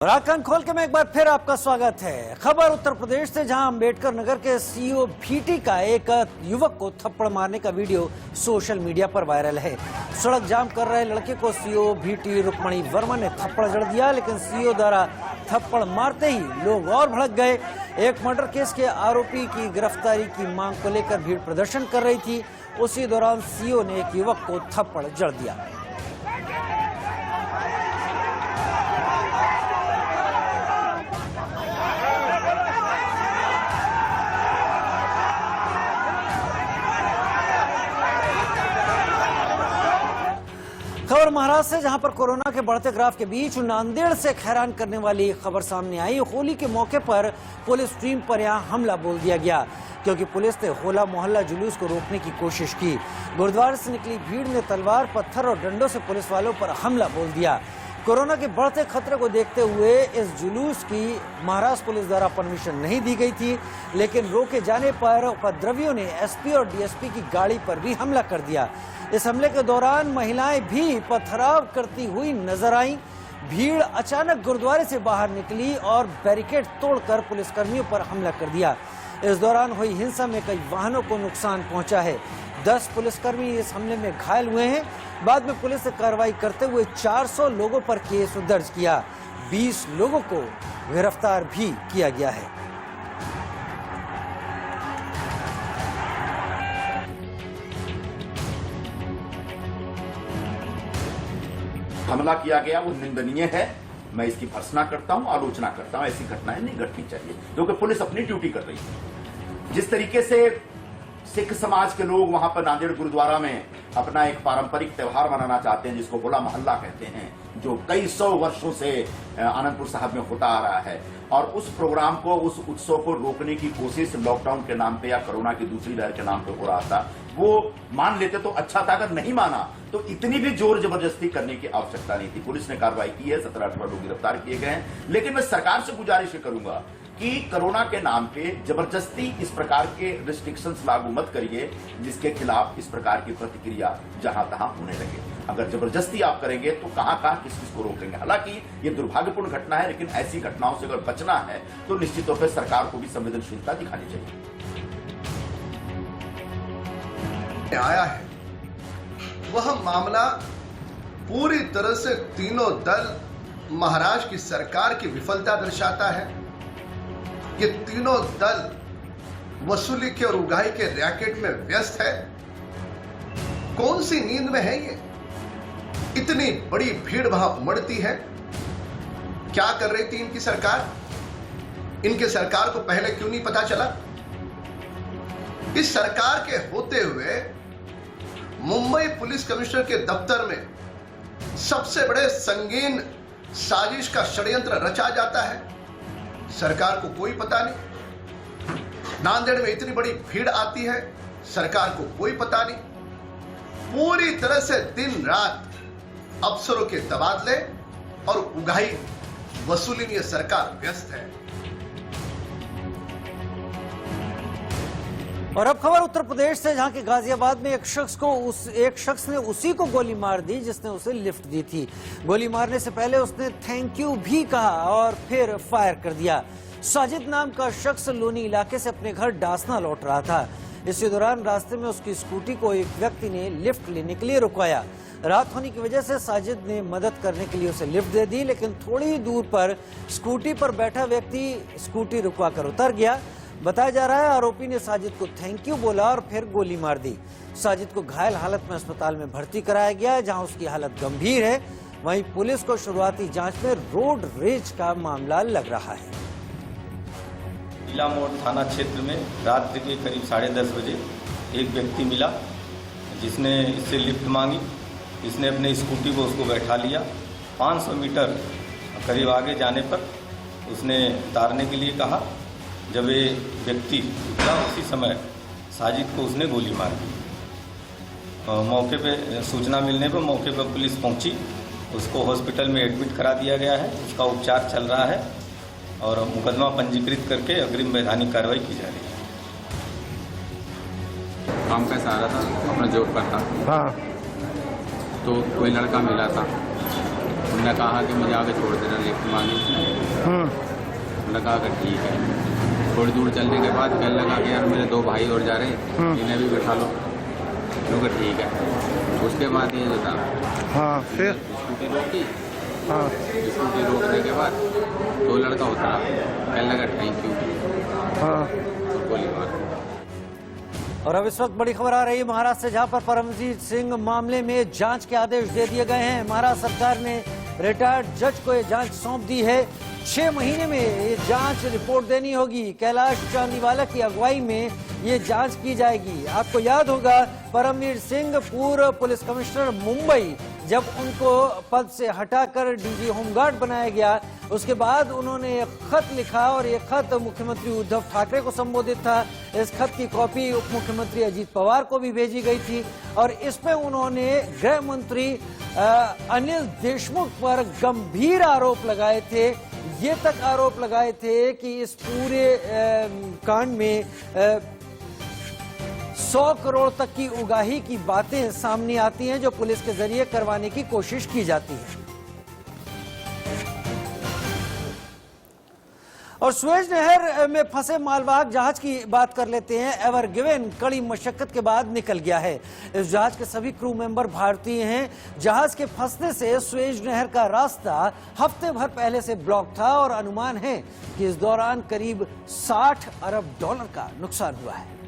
और आंख खोल के मैं एक बार फिर आपका स्वागत है। खबर उत्तर प्रदेश से, जहां अंबेडकर नगर के सीईओ भीटी का एक युवक को थप्पड़ मारने का वीडियो सोशल मीडिया पर वायरल है। सड़क जाम कर रहे लड़के को सीईओ भीटी रुक्मणी वर्मा ने थप्पड़ जड़ दिया, लेकिन सीईओ द्वारा थप्पड़ मारते ही लोग और भड़क गए। एक मर्डर केस के आरोपी की गिरफ्तारी की मांग को लेकर भीड़ प्रदर्शन कर रही थी। उसी दौरान सीईओ ने एक युवक को थप्पड़ जड़ दिया। खबर महाराष्ट्र से, जहां पर कोरोना के बढ़ते ग्राफ के बीच नांदेड़ से हैरान करने वाली खबर सामने आई। होली के मौके पर पुलिस टीम पर यहां हमला बोल दिया गया, क्योंकि पुलिस ने होला मोहल्ला जुलूस को रोकने की कोशिश की। गुरुद्वारे से निकली भीड़ ने तलवार, पत्थर और डंडों से पुलिस वालों पर हमला बोल दिया। कोरोना के बढ़ते खतरे को देखते हुए इस जुलूस की महाराष्ट्र पुलिस द्वारा परमिशन नहीं दी गई थी, लेकिन रोके जाने पर उपद्रवियों ने एसपी और डीएसपी की गाड़ी पर भी हमला कर दिया। इस हमले के दौरान महिलाएं भी पथराव करती हुई नजर आईं। भीड़ अचानक गुरुद्वारे से बाहर निकली और बैरिकेड तोड़कर पुलिसकर्मियों पर हमला कर दिया। इस दौरान हुई हिंसा में कई वाहनों को नुकसान पहुंचा है। 10 पुलिसकर्मी इस हमले में घायल हुए हैं। बाद में पुलिस ने कार्रवाई करते हुए 400 लोगों पर केस दर्ज किया। 20 लोगों को गिरफ्तार भी किया गया है। हमला किया गया वो निंदनीय है। मैं इसकी भर्त्सना करता हूं, आलोचना करता हूं। ऐसी घटनाएं नहीं घटनी चाहिए, क्योंकि पुलिस अपनी ड्यूटी कर रही है। जिस तरीके से सिख समाज के लोग वहां पर नांदेड़ गुरुद्वारा में अपना एक पारंपरिक त्यौहार मनाना चाहते हैं, जिसको होला मोहल्ला कहते हैं, जो कई सौ वर्षों से आनंदपुर साहब में होता आ रहा है, और उस प्रोग्राम को, उस उत्सव को रोकने की कोशिश लॉकडाउन के नाम पे या कोरोना की दूसरी लहर के नाम पे हो रहा था। वो मान लेते तो अच्छा था, अगर नहीं माना तो इतनी भी जोर जबरदस्ती करने की आवश्यकता नहीं थी। पुलिस ने कार्रवाई की है, 17-18 लोग गिरफ्तार किए गए हैं। लेकिन मैं सरकार से गुजारिश करूंगा कि कोरोना के नाम पे जबरदस्ती इस प्रकार के रिस्ट्रिक्शंस लागू मत करिए, जिसके खिलाफ इस प्रकार की प्रतिक्रिया जहां तहां होने लगे। अगर जबरदस्ती आप करेंगे तो कहां किस किस को रोकेंगे। हालांकि ये दुर्भाग्यपूर्ण घटना है, लेकिन ऐसी घटनाओं से अगर बचना है तो निश्चित तौर पर सरकार को भी संवेदनशीलता दिखानी चाहिए। आया है वह मामला पूरी तरह से तीनों दल महाराष्ट्र की सरकार की विफलता दर्शाता है। ये तीनों दल वसूली के और उगाही के रैकेट में व्यस्त है। कौन सी नींद में है ये? इतनी बड़ी भीड़ वहां उमड़ती है। क्या कर रही थी इनकी सरकार? इनके सरकार को पहले क्यों नहीं पता चला? इस सरकार के होते हुए मुंबई पुलिस कमिश्नर के दफ्तर में सबसे बड़े संगीन साजिश का षड्यंत्र रचा जाता है। सरकार को कोई पता नहीं। नांदेड़ में इतनी बड़ी भीड़ आती है, सरकार को कोई पता नहीं। पूरी तरह से दिन रात अफसरों के तबादले और उगाही वसूली में सरकार व्यस्त है। और अब खबर उत्तर प्रदेश से, जहां के गाजियाबाद में एक शख्स ने उसी को गोली मार दी जिसने उसे लिफ्ट दी थी। गोली मारने से पहले उसने थैंक यू भी कहा और फिर फायर कर दिया। साजिद नाम का शख्स लोनी इलाके से अपने घर डासना लौट रहा था। इसी दौरान रास्ते में उसकी स्कूटी को एक व्यक्ति ने लिफ्ट लेने के लिए रुकवाया। रात होने की वजह से साजिद ने मदद करने के लिए उसे लिफ्ट दे दी, लेकिन थोड़ी दूर पर स्कूटी पर बैठा व्यक्ति स्कूटी रुकवा कर उतर गया। बताया जा रहा है आरोपी ने साजिद को थैंक यू बोला और फिर गोली मार दी। साजिद को घायल हालत में अस्पताल में भर्ती कराया गया है, जहां उसकी हालत गंभीर है। वहीं पुलिस को शुरुआती जांच में रोड रेज का मामला लग रहा है। जिला मोड़ थाना क्षेत्र में रात्रि के करीब 10:30 बजे एक व्यक्ति मिला, जिसने इससे लिफ्ट मांगी। इसने अपने स्कूटी को उसको बैठा लिया। 500 मीटर करीब आगे जाने पर उसने उतारने के लिए कहा। जब ये व्यक्ति उतरा, उसी समय साजिद को उसने गोली मार दी। मौके पे सूचना मिलने पर मौके पर पुलिस पहुंची। उसको हॉस्पिटल में एडमिट करा दिया गया है। उसका उपचार चल रहा है और मुकदमा पंजीकृत करके अग्रिम वैधानिक कार्रवाई की जा रही है। काम का सहारा था, अपना जॉब करता। हाँ। तो कोई लड़का मिला था, हमने कहा कि मुझे आगे छोड़ देना, लिफ्ट मांगी उसने। हमने कहा कि ठीक है। थोड़ी दूर चलने के बाद कहने लगा कि यार मेरे 2 भाई और जा रहे हैं, इन्हें भी बैठा लो। लोग ठीक है। उसके बाद ये जो था, हाँ, फिर स्कूटी रोकी। हाँ, स्कूटी रोकने के बाद 2 लड़का उतरा, कहने लगा थैंक यू, हाँ, गोली मार। और अब इस वक्त बड़ी खबर आ रही है महाराष्ट्र से, जहां पर परमजीत सिंह मामले में जांच के आदेश दे दिए गए हैं। महाराष्ट्र सरकार ने रिटायर्ड जज को ये जांच सौंप दी है। 6 महीने में ये जांच रिपोर्ट देनी होगी। कैलाश चांदीवाला की अगुवाई में ये जांच की जाएगी। आपको याद होगा परमवीर सिंह पूर्व पुलिस कमिश्नर मुंबई, जब उनको पद से हटाकर डीजी होमगार्ड बनाया गया, उसके बाद उन्होंने एक खत लिखा और ये खत मुख्यमंत्री उद्धव ठाकरे को संबोधित था। इस खत की कॉपी उप मुख्यमंत्री अजीत पवार को भी भेजी गई थी और इसमें उन्होंने गृह मंत्री अनिल देशमुख पर गंभीर आरोप लगाए थे। ये तक आरोप लगाए थे कि इस पूरे कांड में 100 करोड़ तक की उगाही की बातें सामने आती हैं, जो पुलिस के जरिए करवाने की कोशिश की जाती है। और सुएज नहर में फंसे मालवाहक जहाज की बात कर लेते हैं। एवर गिवन कड़ी मशक्कत के बाद निकल गया है। इस जहाज के सभी क्रू मेंबर भारतीय हैं। जहाज के फंसने से सुएज नहर का रास्ता हफ्ते भर पहले से ब्लॉक था और अनुमान है कि इस दौरान करीब $60 अरब का नुकसान हुआ है।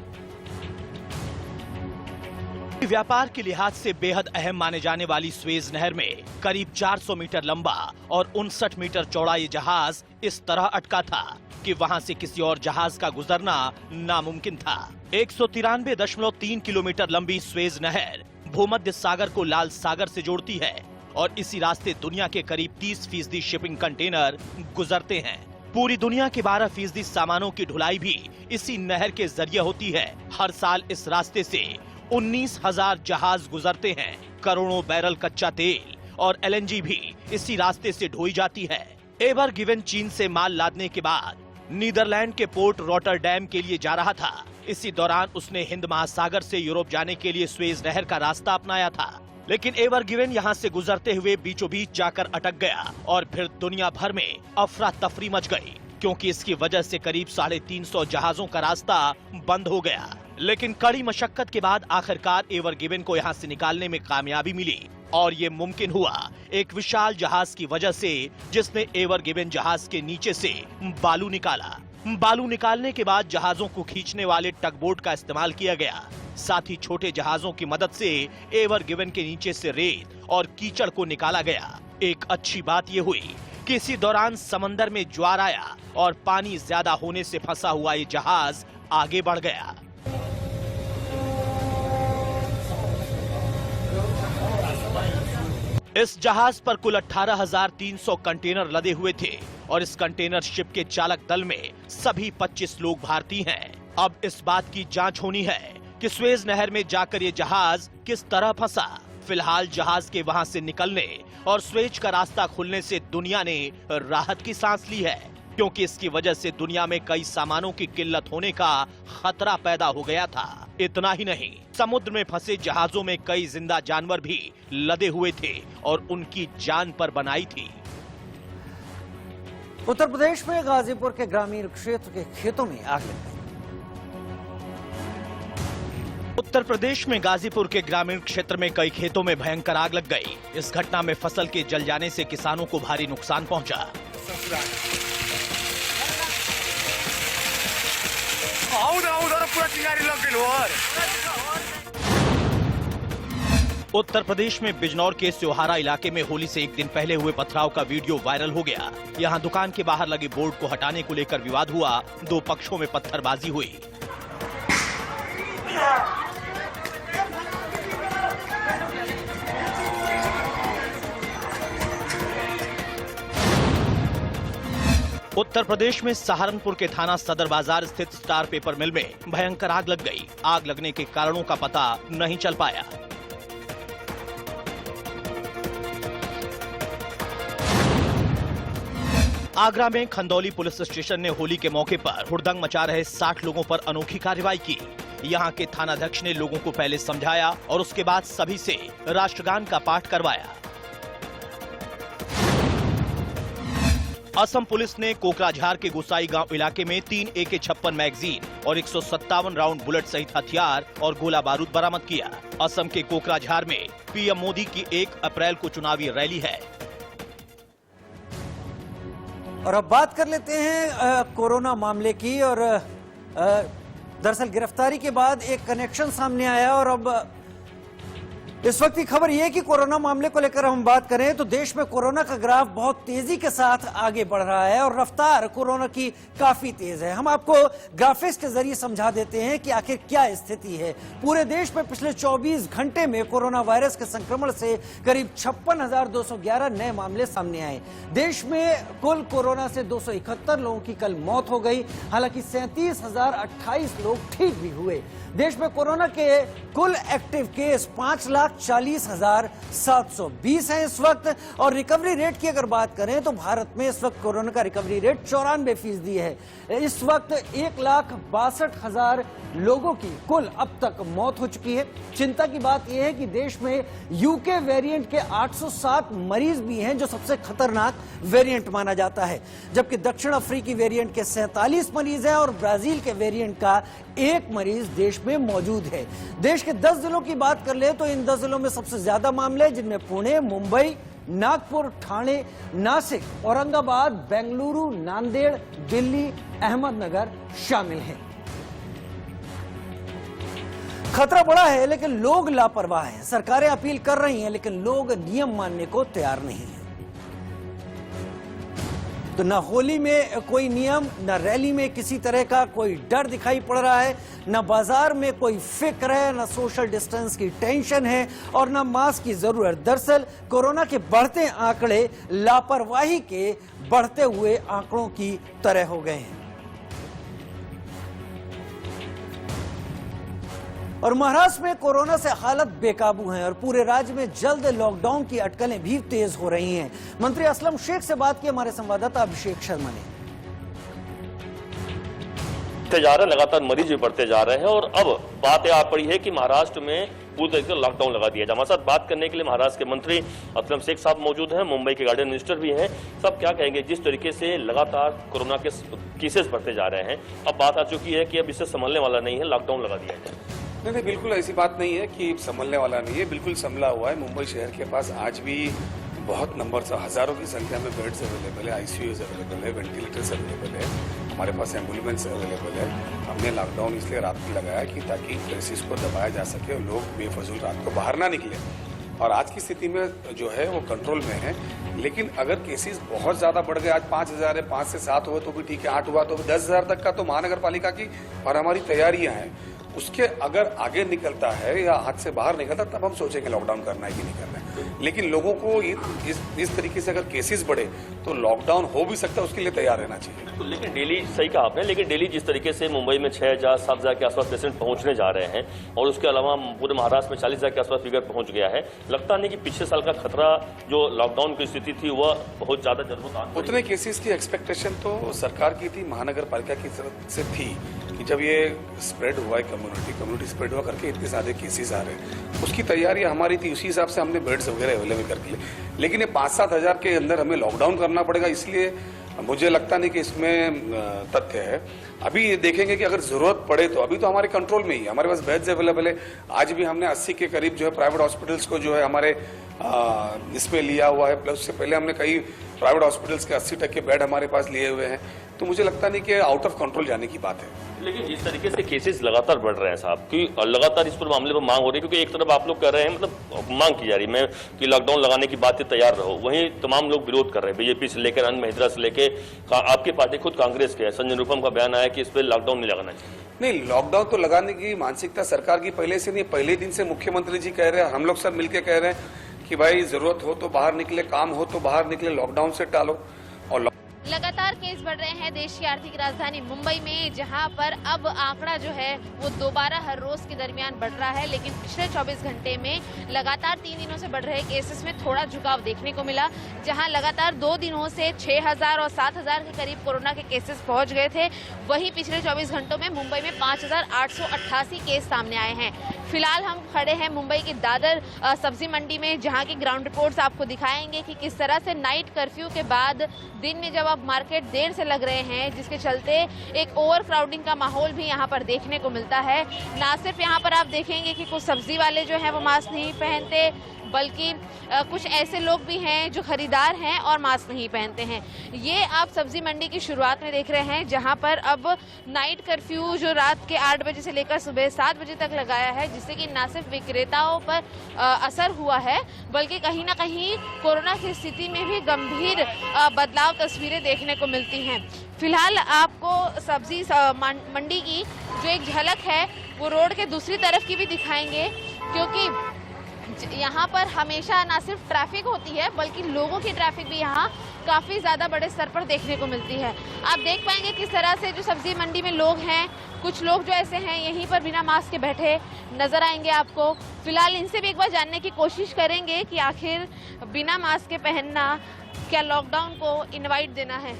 व्यापार के लिहाज से बेहद अहम माने जाने वाली स्वेज नहर में करीब 400 मीटर लंबा और 59 मीटर चौड़ा ये जहाज इस तरह अटका था कि वहां से किसी और जहाज का गुजरना नामुमकिन था। 193.3 किलोमीटर लंबी स्वेज नहर भूमध्य सागर को लाल सागर से जोड़ती है और इसी रास्ते दुनिया के करीब 30% शिपिंग कंटेनर गुजरते हैं। पूरी दुनिया के 12% सामानों की ढुलाई भी इसी नहर के जरिए होती है। हर साल इस रास्ते से 19,000 जहाज गुजरते हैं। करोड़ों बैरल कच्चा तेल और LNG भी इसी रास्ते से ढोई जाती है। एवर गिवन चीन से माल लादने के बाद नीदरलैंड के पोर्ट रॉटरडैम के लिए जा रहा था। इसी दौरान उसने हिंद महासागर से यूरोप जाने के लिए स्वेज नहर का रास्ता अपनाया था, लेकिन एवर गिवन यहाँ से गुजरते हुए बीचों बीच जाकर अटक गया और फिर दुनिया भर में अफरा तफरी मच गई, क्योंकि इसकी वजह से करीब 350 जहाजों का रास्ता बंद हो गया। लेकिन कड़ी मशक्कत के बाद आखिरकार एवर गिवन को यहाँ से निकालने में कामयाबी मिली और ये मुमकिन हुआ एक विशाल जहाज की वजह से, जिसने एवर गिवन जहाज के नीचे से बालू निकाला। बालू निकालने के बाद जहाजों को खींचने वाले टगबोट का इस्तेमाल किया गया। साथ ही छोटे जहाजों की मदद से एवर गिवन के नीचे से रेत और कीचड़ को निकाला गया। एक अच्छी बात ये हुई कि इसी दौरान समंदर में ज्वार आया और पानी ज्यादा होने से फंसा हुआ ये जहाज आगे बढ़ गया। इस जहाज पर कुल 18,300 कंटेनर लदे हुए थे और इस कंटेनर शिप के चालक दल में सभी 25 लोग भारतीय हैं। अब इस बात की जांच होनी है कि स्वेज नहर में जाकर ये जहाज किस तरह फंसा। फिलहाल जहाज के वहां से निकलने और स्वेज का रास्ता खुलने से दुनिया ने राहत की सांस ली है, क्योंकि इसकी वजह से दुनिया में कई सामानों की किल्लत होने का खतरा पैदा हो गया था। इतना ही नहीं, समुद्र में फंसे जहाजों में कई जिंदा जानवर भी लदे हुए थे और उनकी जान पर बनाई थी। उत्तर प्रदेश में गाजीपुर के ग्रामीण क्षेत्र के खेतों में आग लग गई। उत्तर प्रदेश में गाजीपुर के ग्रामीण क्षेत्र में कई खेतों में भयंकर आग लग गई। इस घटना में फसल के जल जाने से किसानों को भारी नुकसान पहुंचा। उत्तर प्रदेश में बिजनौर के स्योहारा इलाके में होली से एक दिन पहले हुए पथराव का वीडियो वायरल हो गया। यहां दुकान के बाहर लगे बोर्ड को हटाने को लेकर विवाद हुआ। 2 पक्षों में पत्थरबाजी हुई। उत्तर प्रदेश में सहारनपुर के थाना सदर बाजार स्थित स्टार पेपर मिल में भयंकर आग लग गई। आग लगने के कारणों का पता नहीं चल पाया। आगरा में खंदौली पुलिस स्टेशन ने होली के मौके पर हुड़दंग मचा रहे 60 लोगों पर अनोखी कार्रवाई की। यहां के थानाध्यक्ष ने लोगों को पहले समझाया और उसके बाद सभी से राष्ट्रगान का पाठ करवाया। असम पुलिस ने कोकराझार के गोसाई गांव इलाके में 3 AK-56 मैगजीन और 157 राउंड बुलेट सहित हथियार और गोला बारूद बरामद किया। असम के कोकराझार में पीएम मोदी की 1 अप्रैल को चुनावी रैली है। और अब बात कर लेते हैं कोरोना मामले की। और दरअसल गिरफ्तारी के बाद एक कनेक्शन सामने आया और अब इस वक्त की खबर यह है कि कोरोना मामले को लेकर हम बात करें तो देश में कोरोना का ग्राफ बहुत तेजी के साथ आगे बढ़ रहा है और रफ्तार कोरोना की काफी तेज है। हम आपको ग्राफिक्स के जरिए समझा देते हैं कि आखिर क्या स्थिति है। पूरे देश में पिछले 24 घंटे में कोरोना वायरस के संक्रमण से करीब 56,211 नए मामले सामने आए। देश में कुल कोरोना से 271 लोगों की कल मौत हो गई। हालांकि 37,028 लोग ठीक भी हुए। देश में कोरोना के कुल एक्टिव केस 5,40,720 हैं इस वक्त। और रिकवरी रेट की अगर बात करें तो भारत में इस वक्त कोरोना का रिकवरी रेट 94% है। इस वक्त 1,62,000 लोगों की कुल अब तक मौत हो चुकी है। चिंता की बात यह है कि देश में यूके वेरिएंट के 807 मरीज भी हैं जो सबसे खतरनाक वेरिएंट माना जाता है, जबकि दक्षिण अफ्रीकी वेरिएंट के 47 मरीज हैं और ब्राजील के वेरिएंट का 1 मरीज देश में मौजूद है। देश के 10 जिलों की बात कर ले तो इन 10 जिलों में सबसे ज्यादा मामले जिनमें पुणे, मुंबई, नागपुर, ठाणे, नासिक, औरंगाबाद, बेंगलुरु, नांदेड़, दिल्ली, अहमदनगर शामिल हैं। खतरा बड़ा है लेकिन लोग लापरवाह हैं। सरकारें अपील कर रही हैं लेकिन लोग नियम मानने को तैयार नहीं हैं। तो न होली में कोई नियम, न रैली में किसी तरह का कोई डर दिखाई पड़ रहा है, न बाजार में कोई फिक्र है, न सोशल डिस्टेंस की टेंशन है और न मास्क की जरूरत। दरअसल कोरोना के बढ़ते आंकड़े लापरवाही के बढ़ते हुए आंकड़ों की तरह हो गए हैं। और महाराष्ट्र में कोरोना से हालत बेकाबू है और पूरे राज्य में जल्द लॉकडाउन की अटकलें भी तेज हो रही हैं। मंत्री असलम शेख से बात की हमारे संवाददाता अभिषेक शर्मा ने। लगातार मरीज भी बढ़ते जा रहे हैं और अब बात आ पड़ी है कि महाराष्ट्र में पूरी तरीके से लॉकडाउन लगा दिया जाए। हमारे साथ बात करने के लिए महाराष्ट्र के मंत्री असलम शेख साहब मौजूद हैं, मुंबई के गार्डन मिनिस्टर भी हैं। सब क्या कहेंगे जिस तरीके से लगातार कोरोना के केसेस बढ़ते जा रहे हैं। अब बात आ चुकी है कि अब इससे संभलने वाला नहीं है, लॉकडाउन लगा दिया जाए। नहीं, बिल्कुल ऐसी बात नहीं है कि संभलने वाला नहीं है, बिल्कुल संभला हुआ है। मुंबई शहर के पास आज भी बहुत नंबर से हजारों की संख्या में बेड्स अवेलेबल है, आईसीयूज अवेलेबल है, वेंटिलेटर्स अवेलेबल है, हमारे पास एम्बुलेंस अवेलेबल है। हमने लॉकडाउन इसलिए रात को लगाया कि ताकि केसेस को दबाया जा सके और लोग बेफजूल रात को बाहर ना निकले। और आज की स्थिति में जो है वो कंट्रोल में है। लेकिन अगर केसेस बहुत ज्यादा बढ़ गए, आज 5,000 है, 5 से 7 हुए तो भी ठीक है, 8 हुआ तो 10,000 तक का तो महानगर पालिका की और हमारी तैयारियां हैं। उसके अगर आगे निकलता है या हाथ से बाहर निकलता तब हम सोचेंगे लॉकडाउन करना है कि नहीं करना है। लेकिन लोगों को इस तरीके से अगर केसेस बढ़े तो लॉकडाउन हो भी सकता है, उसके लिए तैयार रहना चाहिए। तो लेकिन डेली, सही कहा आपने, लेकिन डेली जिस तरीके से मुंबई में 6,000 7,000 के आसपास पेशेंट पहुंचने जा रहे हैं और उसके अलावा पूरे महाराष्ट्र में 40,000 के आसपास फिगर पहुंच गया है, लगता नहीं कि पिछले साल का खतरा जो लॉकडाउन की स्थिति थी वह बहुत ज्यादा जरूरत उतने केसेस की एक्सपेक्टेशन तो सरकार की थी, महानगर पालिका की तरफ से थी कि जब ये स्प्रेड हुआ है कम्युनिटी स्प्रेड हुआ करके इतने सारे केसेस आ रहे हैं, उसकी तैयारी हमारी थी। उसी हिसाब से हमने बेड्स वगैरह अवेलेबल करके लिए। लेकिन ये 5-7 हज़ार के अंदर हमें लॉकडाउन करना पड़ेगा, इसलिए मुझे लगता नहीं कि इसमें तथ्य है। अभी ये देखेंगे कि अगर जरूरत पड़े तो अभी तो हमारे कंट्रोल में ही है, हमारे पास बेड्स अवेलेबल है। आज भी हमने 80 के करीब जो है प्राइवेट हॉस्पिटल्स को जो है हमारे इसमें लिया हुआ है, प्लस उससे पहले हमने कई प्राइवेट हॉस्पिटल्स के 80% बेड हमारे पास लिए हुए हैं। तो मुझे लगता नहीं कि आउट ऑफ कंट्रोल जाने की बात है। लेकिन जिस तरीके से केसेस लगातार बढ़ रहे हैं साहब, कि लगातार इस पर मामले पर मांग हो रही है, क्योंकि एक तरफ आप लोग कर रहे हैं, मतलब मांग की जा रही है कि लॉकडाउन लगाने की बात तैयार रहो, वहीं तमाम लोग विरोध कर रहे हैं, बीजेपी से लेकर अन्य महिंद्रा से लेकर आपकी पार्टी खुद कांग्रेस के संजय निरुपम का बयान आया कि इस पर लॉकडाउन नहीं लगाना चाहिए। नहीं, लॉकडाउन तो लगाने की मानसिकता सरकार की पहले से नहीं, पहले दिन से मुख्यमंत्री जी कह रहे हैं, हम लोग सब मिलकर कह रहे हैं कि भाई जरूरत हो तो बाहर निकले, काम हो तो बाहर निकले, लॉकडाउन से टालो। और लगातार केस बढ़ रहे हैं देश की आर्थिक राजधानी मुंबई में, जहां पर अब आंकड़ा जो है वो दोबारा हर रोज के दरमियान बढ़ रहा है। लेकिन पिछले 24 घंटे में लगातार 3 दिनों से बढ़ रहे केसेस में थोड़ा झुकाव देखने को मिला, जहां लगातार 2 दिनों से 6,000 और 7,000 के करीब कोरोना के केसेस पहुंच गए थे। वहीं पिछले 24 घंटों में मुंबई में 5,888 केस सामने आए हैं। फिलहाल हम खड़े हैं मुंबई की दादर सब्जी मंडी में, जहां की ग्राउंड रिपोर्ट्स आपको दिखाएंगे कि किस तरह से नाइट कर्फ्यू के बाद दिन में जब अब मार्केट देर से लग रहे हैं, जिसके चलते एक ओवर क्राउडिंग का माहौल भी यहाँ पर देखने को मिलता है। ना सिर्फ यहाँ पर आप देखेंगे कि कुछ सब्जी वाले जो हैं वो मास्क नहीं पहनते, बल्कि कुछ ऐसे लोग भी हैं जो खरीदार हैं और मास्क नहीं पहनते हैं। ये आप सब्जी मंडी की शुरुआत में देख रहे हैं, जहां पर अब नाइट कर्फ्यू जो रात के 8 बजे से लेकर सुबह 7 बजे तक लगाया है, जिससे कि न सिर्फ विक्रेताओं पर असर हुआ है, बल्कि कहीं ना कहीं कोरोना की स्थिति में भी गंभीर बदलाव तस्वीरें देखने को मिलती हैं। फिलहाल आपको सब्जी मंडी की जो एक झलक है वो रोड के दूसरी तरफ की भी दिखाएंगे, क्योंकि यहाँ पर हमेशा ना सिर्फ ट्रैफिक होती है बल्कि लोगों की ट्रैफिक भी यहाँ काफ़ी ज़्यादा बड़े स्तर पर देखने को मिलती है। आप देख पाएंगे किस तरह से जो सब्जी मंडी में लोग हैं, कुछ लोग जो ऐसे हैं यहीं पर बिना मास्क के बैठे नज़र आएंगे आपको। फिलहाल इनसे भी एक बार जानने की कोशिश करेंगे कि आखिर बिना मास्क के पहनना क्या लॉकडाउन को इनवाइट देना है।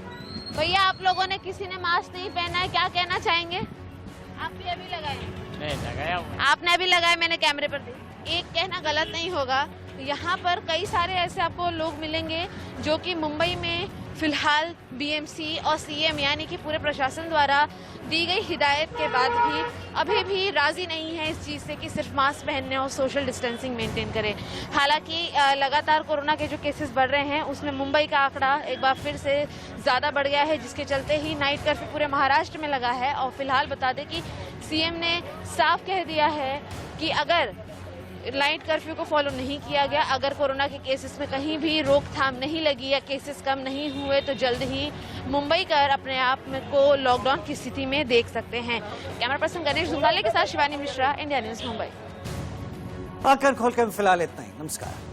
भैया, आप लोगों ने किसी ने मास्क नहीं पहना है, क्या कहना चाहेंगे? आप भी अभी लगाए? नहीं लगाया। आपने अभी लगाया, मैंने कैमरे पर देखा। एक कहना गलत नहीं होगा, यहाँ पर कई सारे ऐसे आपको लोग मिलेंगे जो कि मुंबई में फिलहाल बीएमसी और सीएम यानी कि पूरे प्रशासन द्वारा दी गई हिदायत के बाद भी अभी भी राजी नहीं है इस चीज़ से कि सिर्फ मास्क पहनने और सोशल डिस्टेंसिंग मेंटेन करें। हालांकि लगातार कोरोना के जो केसेस बढ़ रहे हैं उसमें मुंबई का आंकड़ा एक बार फिर से ज़्यादा बढ़ गया है, जिसके चलते ही नाइट कर्फ्यू पूरे महाराष्ट्र में लगा है। और फिलहाल बता दें कि सीएम ने साफ कह दिया है कि अगर नाइट कर्फ्यू को फॉलो नहीं किया गया, अगर कोरोना के केसेस में कहीं भी रोकथाम नहीं लगी या केसेस कम नहीं हुए, तो जल्द ही मुंबई कर अपने आप में को लॉकडाउन की स्थिति में देख सकते हैं। कैमरा पर्सन गणेश झुंगाले के साथ शिवानी मिश्रा, इंडिया न्यूज मुंबई। आंखें खोल कर फिलहाल इतना ही। नमस्कार।